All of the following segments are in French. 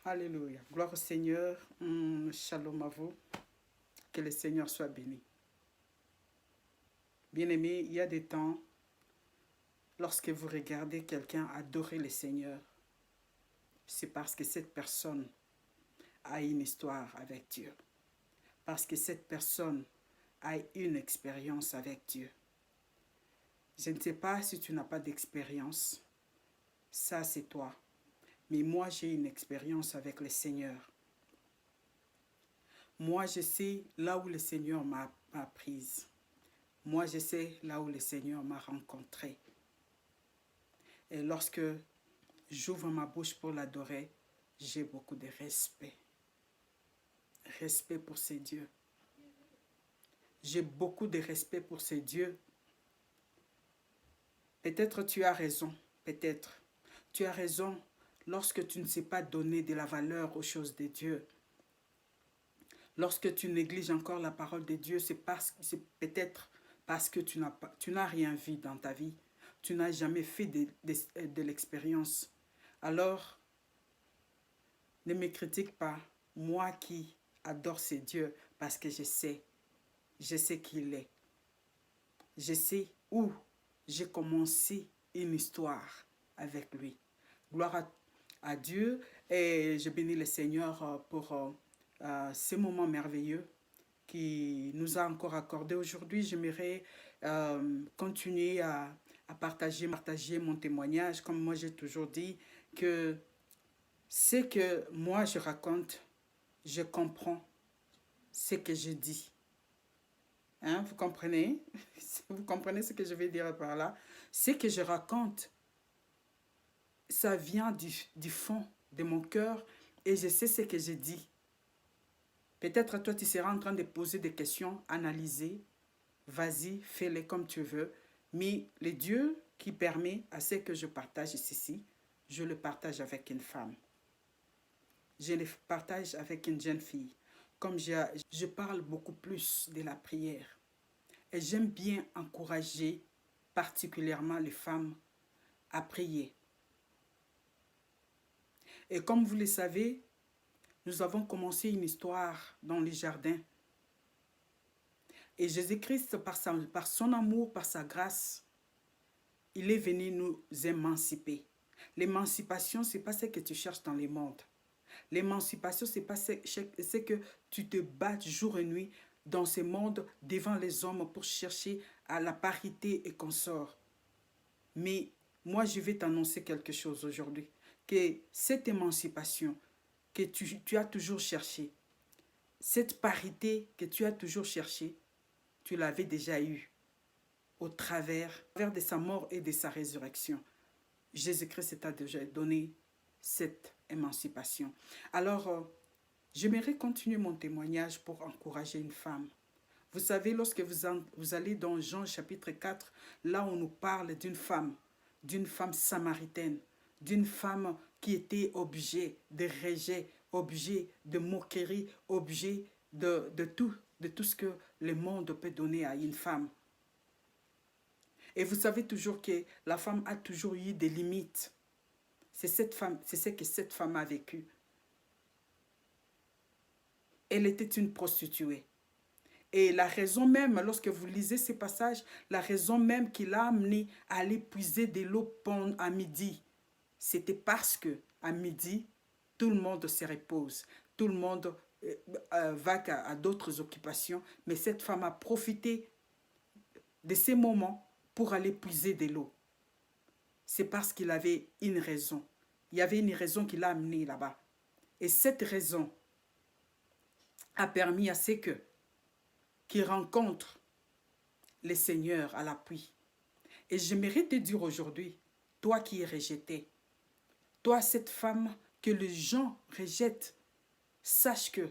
Alléluia. Gloire au Seigneur. Shalom à vous. Que le Seigneur soit béni. Bien-aimés, il y a des temps, lorsque vous regardez quelqu'un adorer le Seigneur, c'est parce que cette personne a une histoire avec Dieu. Parce que cette personne a une expérience avec Dieu. Je ne sais pas si tu n'as pas d'expérience. Ça, c'est toi. Mais moi, j'ai une expérience avec le Seigneur. Moi, je sais là où le Seigneur m'a prise. Moi, je sais là où le Seigneur m'a rencontré. Et lorsque j'ouvre ma bouche pour l'adorer, j'ai beaucoup de respect. Respect pour ces dieux. J'ai beaucoup de respect pour ces dieux. Peut-être tu as raison, peut-être. Tu as raison lorsque tu ne sais pas donner de la valeur aux choses de Dieu. Lorsque tu négliges encore la parole de Dieu, c'est peut-être parce que tu n'as rien vu dans ta vie. Tu n'as jamais fait de l'expérience. Alors, ne me critique pas, moi qui adore ces dieux, parce que je sais qui il est. Je sais où j'ai commencé une histoire avec lui. Gloire à Dieu et je bénis le Seigneur pour ces moments merveilleux qu'il nous a encore accordé aujourd'hui. J'aimerais continuer à partager mon témoignage, comme moi j'ai toujours dit, que ce que moi je raconte, je comprends ce que je dis. Hein, vous comprenez? Vous comprenez ce que je vais dire par là? Ce que je raconte, ça vient du fond de mon cœur et je sais ce que je dis. Peut-être toi, tu seras en train de poser des questions, analyser. Vas-y, fais-les comme tu veux. Mais le Dieu qui permet à ce que je partage ceci, je le partage avec une femme. Je le partage avec une jeune fille. Comme je parle beaucoup plus de la prière. Et j'aime bien encourager particulièrement les femmes à prier. Et comme vous le savez, nous avons commencé une histoire dans les jardins. Et Jésus-Christ, par son amour, par sa grâce, il est venu nous émanciper. L'émancipation, ce n'est pas ce que tu cherches dans le monde. L'émancipation, ce n'est pas ce que tu te bats jour et nuit dans ce monde devant les hommes pour chercher à la parité et consort. Mais moi, je vais t'annoncer quelque chose aujourd'hui. Que cette émancipation que tu as toujours cherchée, cette parité que tu as toujours cherchée, tu l'avais déjà eue au travers de sa mort et de sa résurrection. Jésus-Christ t'a déjà donné cette émancipation. Alors, j'aimerais continuer mon témoignage pour encourager une femme. Vous savez, lorsque vous allez dans Jean chapitre 4, là on nous parle d'une femme samaritaine, d'une femme qui était objet de rejet, objet de moquerie, objet de tout ce que le monde peut donner à une femme. Et vous savez toujours que la femme a toujours eu des limites. C'est ce que cette femme a vécu. Elle était une prostituée. Et la raison même, lorsque vous lisez ces passages, la raison même qui l'a amené à aller puiser de l'eau à midi, c'était parce que à midi, tout le monde se repose, tout le monde va à d'autres occupations, mais cette femme a profité de ces moments pour aller puiser de l'eau. C'est parce qu'il avait une raison. Il y avait une raison qui l'a amené là-bas. Et cette raison a permis à ce qu'il rencontre le Seigneur à l'appui. Et j'aimerais te dire aujourd'hui, toi qui es rejeté, toi cette femme que les gens rejettent, sache que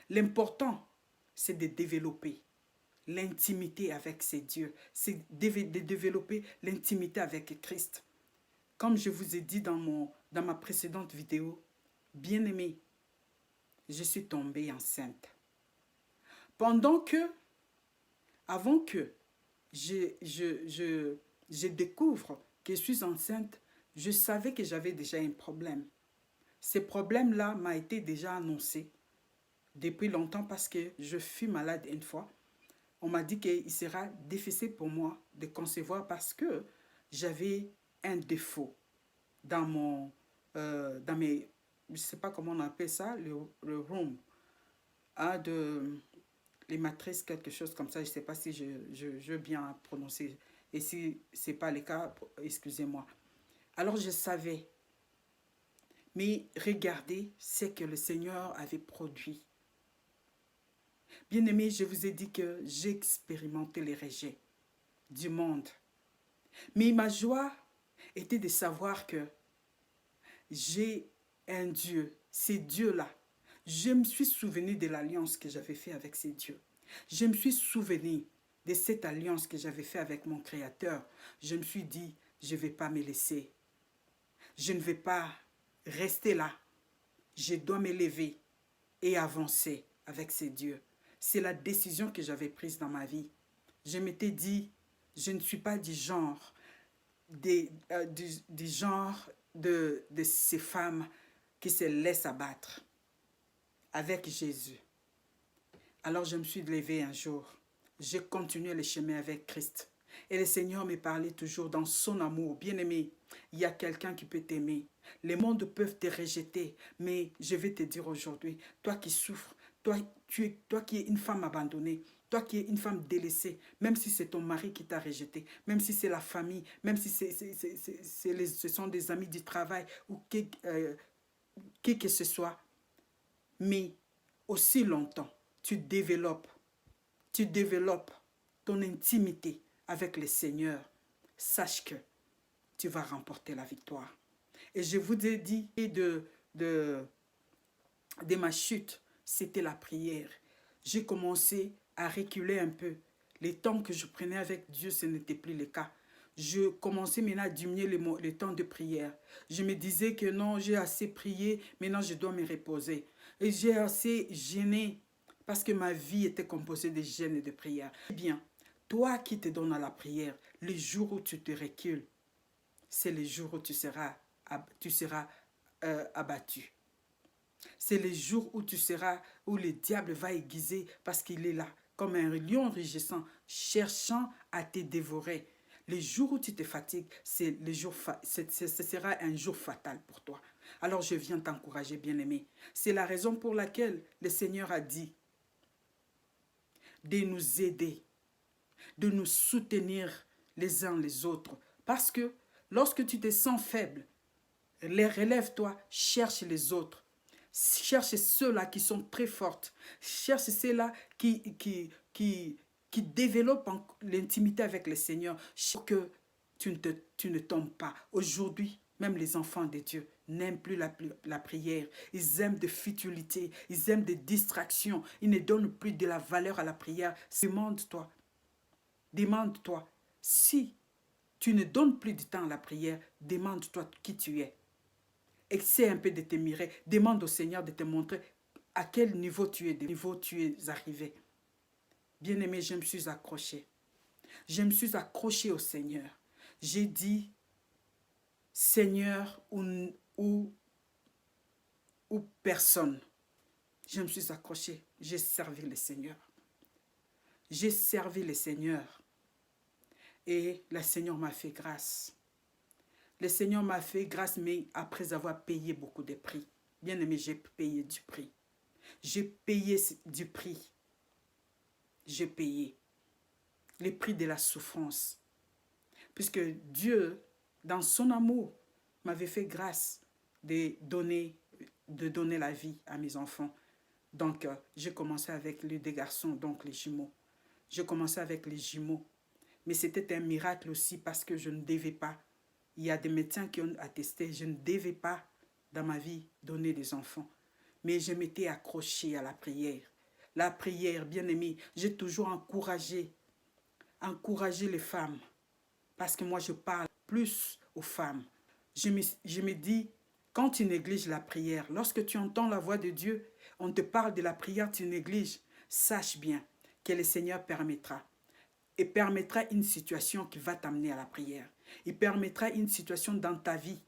l'important, c'est de développer l'intimité avec ces dieux, c'est de développer l'intimité avec Christ. Comme je vous ai dit dans ma précédente vidéo, bien-aimé, je suis tombée enceinte. Avant que je découvre que je suis enceinte, je savais que j'avais déjà un problème. Ces problèmes-là m'ont été déjà annoncés depuis longtemps parce que je fus malade une fois. On m'a dit qu'il sera difficile pour moi de concevoir parce que j'avais un défaut dans mon, dans mes, je ne sais pas comment on appelle ça, le room, hein, les matrices, quelque chose comme ça. Je ne sais pas si je veux bien prononcer. Et si ce n'est pas le cas, excusez-moi. Alors je savais. Mais regardez ce que le Seigneur avait produit. Bien-aimés, je vous ai dit que j'ai expérimenté les rejets du monde. Mais ma joie était de savoir que j'ai un Dieu, ces dieux-là. Je me suis souvenu de l'alliance que j'avais faite avec ces dieux. Je me suis souvenu de cette alliance que j'avais faite avec mon Créateur. Je me suis dit, je ne vais pas me laisser. Je ne vais pas rester là. Je dois m'élever et avancer avec ces dieux. C'est la décision que j'avais prise dans ma vie. Je m'étais dit, je ne suis pas du genre de ces femmes qui se laissent abattre avec Jésus. Alors je me suis levée un jour. J'ai continué le chemin avec Christ. Et le Seigneur me parlait toujours dans son amour. Bien-aimé, il y a quelqu'un qui peut t'aimer. Les mondes peuvent te rejeter, mais je vais te dire aujourd'hui, toi qui souffres, toi qui es une femme abandonnée, toi qui es une femme délaissée, même si c'est ton mari qui t'a rejeté, même si c'est la famille, même si ce sont des amis du travail ou qui que ce soit, mais aussi longtemps, tu développes ton intimité avec le Seigneur, sache que tu vas remporter la victoire. Et je vous ai dit de ma chute, c'était la prière. J'ai commencé à reculer un peu. Les temps que je prenais avec Dieu, ce n'était plus le cas. Je commençais maintenant à diminuer les temps de prière. Je me disais que non, j'ai assez prié, maintenant je dois me reposer. Et j'ai assez gêné parce que ma vie était composée de jeûnes et de prières. Eh bien, toi qui te donnes à la prière, les jours où tu te recules, c'est les jours où tu seras abattu. C'est les jours où où le diable va aiguiser parce qu'il est là, comme un lion rugissant, cherchant à te dévorer. Les jours où tu te fatigues, ce sera un jour fatal pour toi. Alors je viens t'encourager, bien-aimé. C'est la raison pour laquelle le Seigneur a dit de nous aider, de nous soutenir les uns les autres. Parce que lorsque tu te sens faible, relève-toi, cherche les autres. Cherche ceux-là qui sont très fortes. Cherche ceux-là qui développent l'intimité avec le Seigneur. Pour que tu ne tombes pas. Aujourd'hui, même les enfants de Dieu n'aiment plus la prière. Ils aiment de futilité. Ils aiment des distractions. Ils ne donnent plus de la valeur à la prière. Demande-toi, si tu ne donnes plus du temps à la prière, demande-toi qui tu es. Essaie un peu de te mirer. Demande au Seigneur de te montrer à quel niveau tu es arrivé. Bien-aimé, je me suis accroché. Je me suis accroché au Seigneur. J'ai dit, Seigneur ou personne. Je me suis accroché. J'ai servi le Seigneur. J'ai servi le Seigneur. Et le Seigneur m'a fait grâce. Le Seigneur m'a fait grâce, mais après avoir payé beaucoup de prix. Bien aimé, j'ai payé du prix. J'ai payé du prix. J'ai payé le prix de la souffrance. Puisque Dieu, dans son amour, m'avait fait grâce de donner la vie à mes enfants. Donc, j'ai commencé avec les deux garçons, donc les jumeaux. J'ai commencé avec les jumeaux. Mais c'était un miracle aussi parce que je ne devais pas. Il y a des médecins qui ont attesté, je ne devais pas dans ma vie donner des enfants. Mais je m'étais accrochée à la prière. La prière, bien aimée, j'ai toujours encouragé les femmes. Parce que moi, je parle plus aux femmes. Je me dis, quand tu négliges la prière, lorsque tu entends la voix de Dieu, on te parle de la prière, tu négliges, sache bien que le Seigneur permettra. Et permettra une situation qui va t'amener à la prière. Il permettra une situation dans ta vie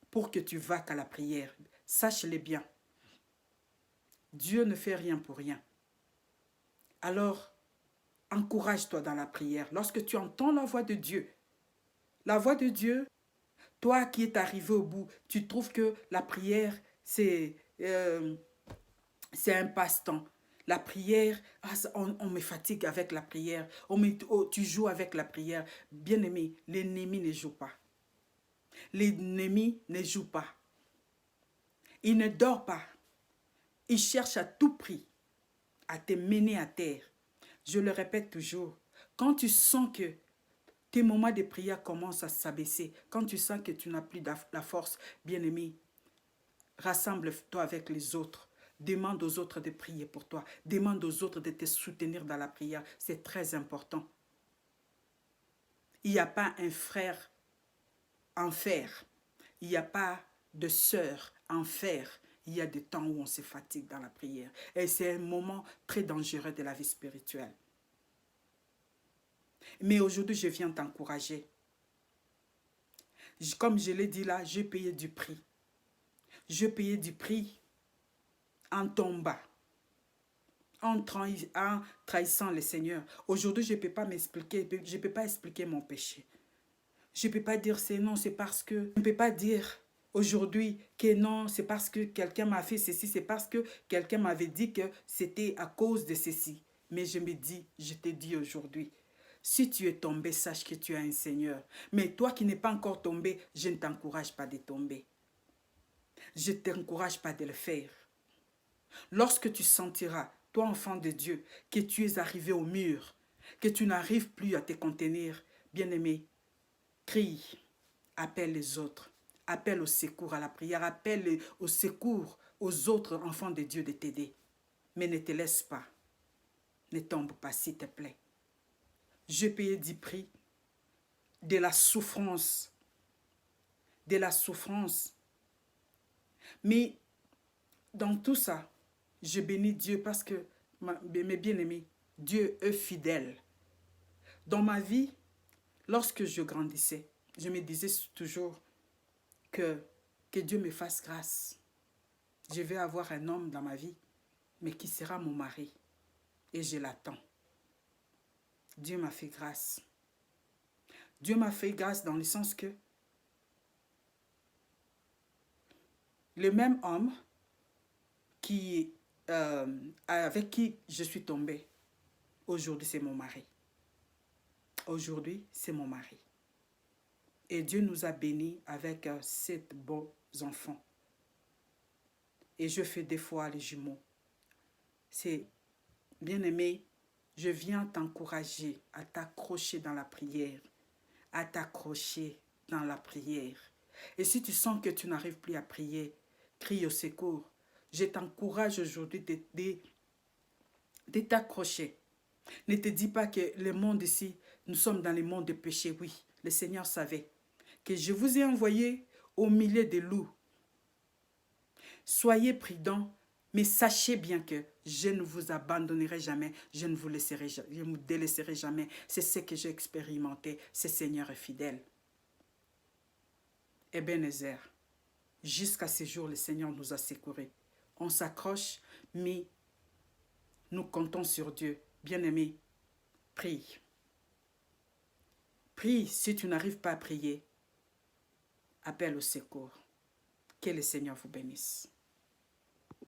pour que tu vaques à la prière. sache-le bien. Dieu ne fait rien pour rien. Alors, encourage-toi dans la prière. Lorsque tu entends la voix de Dieu, toi qui es arrivé au bout, tu trouves que la prière, c'est un passe-temps. La prière, on me fatigue avec la prière. Tu joues avec la prière. Bien-aimé, l'ennemi ne joue pas. L'ennemi ne joue pas. Il ne dort pas. Il cherche à tout prix à te mener à terre. Je le répète toujours, quand tu sens que tes moments de prière commencent à s'abaisser, quand tu sens que tu n'as plus la force, bien-aimé, rassemble-toi avec les autres. Demande aux autres de prier pour toi. Demande aux autres de te soutenir dans la prière. C'est très important. Il n'y a pas un frère en fer. Il n'y a pas de sœur en fer. Il y a des temps où on se fatigue dans la prière. Et c'est un moment très dangereux de la vie spirituelle. Mais aujourd'hui, je viens t'encourager. Comme je l'ai dit là, j'ai payé du prix. J'ai payé du prix en tombant, en trahissant le Seigneur. Aujourd'hui, je ne peux pas m'expliquer, je ne peux pas expliquer mon péché. Je ne peux pas dire c'est non, c'est parce que... Je ne peux pas dire aujourd'hui que non, c'est parce que quelqu'un m'a fait ceci, c'est parce que quelqu'un m'avait dit que c'était à cause de ceci. Mais je te dis aujourd'hui, si tu es tombé, sache que tu as un Seigneur. Mais toi qui n'es pas encore tombé, je ne t'encourage pas de tomber. Je ne t'encourage pas de le faire. Lorsque tu sentiras, toi enfant de Dieu, que tu es arrivé au mur, que tu n'arrives plus à te contenir, bien-aimé, crie, appelle les autres, appelle au secours à la prière, appelle au secours aux autres enfants de Dieu de t'aider. Mais ne te laisse pas, ne tombe pas s'il te plaît. Je paye du prix de la souffrance, Mais dans tout ça, je bénis Dieu parce que, mes bien-aimés, Dieu est fidèle. Dans ma vie, lorsque je grandissais, je me disais toujours que Dieu me fasse grâce. Je vais avoir un homme dans ma vie, mais qui sera mon mari. Et je l'attends. Dieu m'a fait grâce. Dieu m'a fait grâce dans le sens que le même homme avec qui je suis tombée, aujourd'hui c'est mon mari. Aujourd'hui c'est mon mari. Et Dieu nous a bénis avec 7 beaux enfants. Et je fais des fois les jumeaux. C'est bien-aimé, je viens t'encourager à t'accrocher dans la prière. À t'accrocher dans la prière. Et si tu sens que tu n'arrives plus à prier, crie au secours. Je t'encourage aujourd'hui de t'accrocher. Ne te dis pas que le monde ici, nous sommes dans le monde de péché. Oui, le Seigneur savait que je vous ai envoyé au milieu des loups. Soyez prudents, mais sachez bien que je ne vous abandonnerai jamais, je ne vous délaisserai jamais. C'est ce que j'ai expérimenté. Ce Seigneur est fidèle. Ebenezer, jusqu'à ce jour, le Seigneur nous a secourus. On s'accroche, mais nous comptons sur Dieu. Bien-aimé, prie. Prie. Si tu n'arrives pas à prier, appelle au secours. Que le Seigneur vous bénisse.